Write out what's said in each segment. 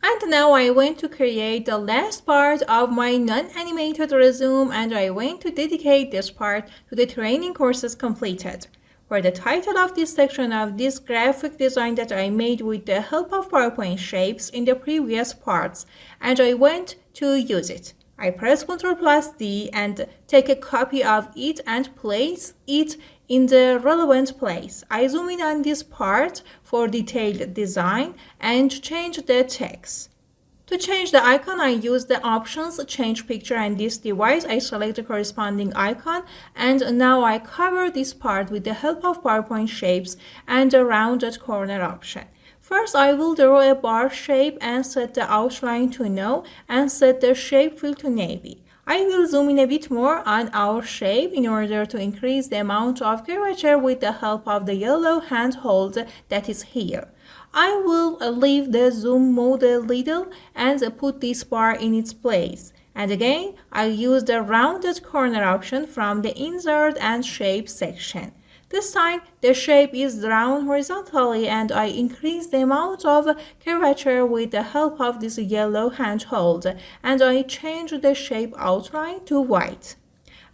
And now I want to create the last part of my non-animated resume, and I want to dedicate this part to the training courses completed. For the title of this section of this graphic design that I made with the help of PowerPoint shapes in the previous parts, and I want to use it. I press Ctrl+D and take a copy of it and place it in the relevant place. I zoom in on this part for detailed design and change the text. To change the icon, I use the options change picture, and this device I select the corresponding icon, and now I cover this part with the help of PowerPoint shapes and the rounded corner option. First, I will draw a bar shape and set the outline to no and set the shape fill to navy. I will zoom in a bit more on our shape in order to increase the amount of curvature with the help of the yellow handhold that is here. I will leave the zoom mode a little and put this bar in its place. And again, I use the rounded corner option from the insert and shape section. This time, the shape is drawn horizontally, and I increase the amount of curvature with the help of this yellow handhold, and I change the shape outline to white.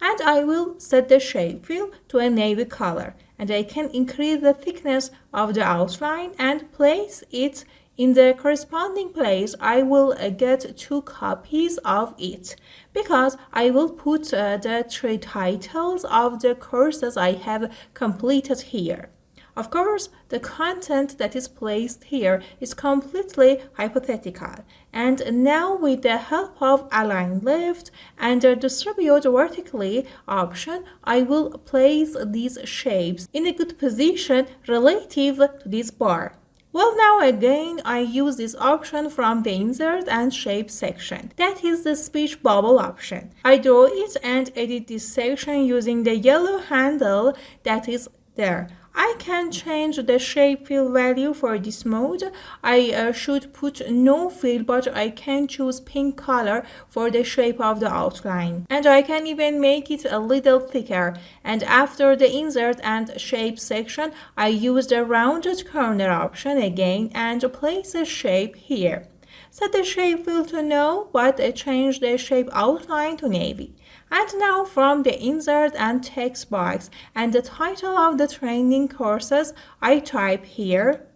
And I will set the shape fill to a navy color, and I can increase the thickness of the outline and place it in the corresponding place. I will get 2 copies of it because I will put the 3 titles of the courses I have completed here. Of course, the content that is placed here is completely hypothetical. And now with the help of align left and the distribute vertically option, I will place these shapes in a good position relative to this bar. Well, now again, I use this option from the insert and shape section. That is the speech bubble option. I draw it and edit this section using the yellow handle that is there. I can change the shape fill value for this mode. I should put no fill, but I can choose pink color for the shape of the outline. And I can even make it a little thicker. And after the insert and shape section, I use the rounded corner option again and place a shape here. Set the shape fill to no, but change the shape outline to navy. And now from the insert and text box and the title of the training courses, I type here.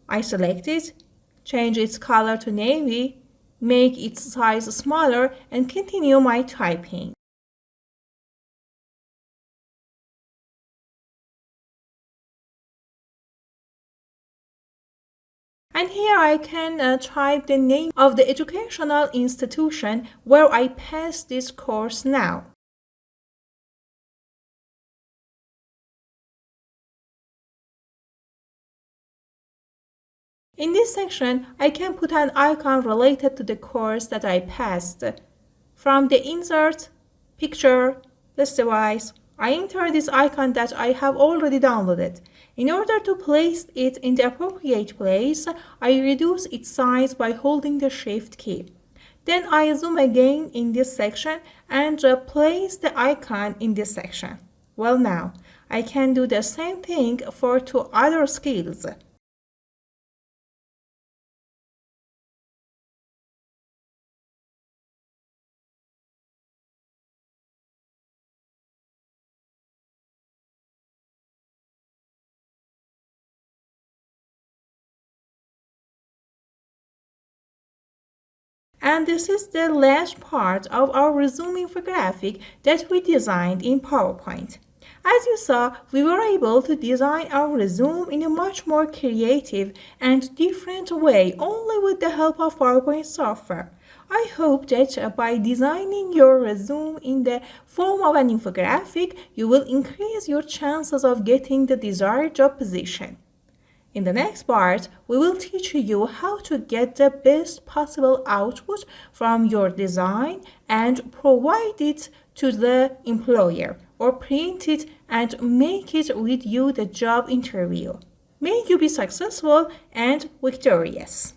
I select it, change its color to navy, make its size smaller, and continue my typing. And here I can type the name of the educational institution where I pass this course now. In this section, I can put an icon related to the course that I passed. From the insert, picture, this device, I enter this icon that I have already downloaded. In order to place it in the appropriate place, I reduce its size by holding the Shift key. Then I zoom again in this section and place the icon in this section. Well, now, I can do the same thing for 2 other skills. And this is the last part of our resume infographic that we designed in PowerPoint. As you saw, we were able to design our resume in a much more creative and different way only with the help of PowerPoint software. I hope that by designing your resume in the form of an infographic, you will increase your chances of getting the desired job position. In the next part, we will teach you how to get the best possible output from your design and provide it to the employer, or print it and make it with you the job interview. May you be successful and victorious.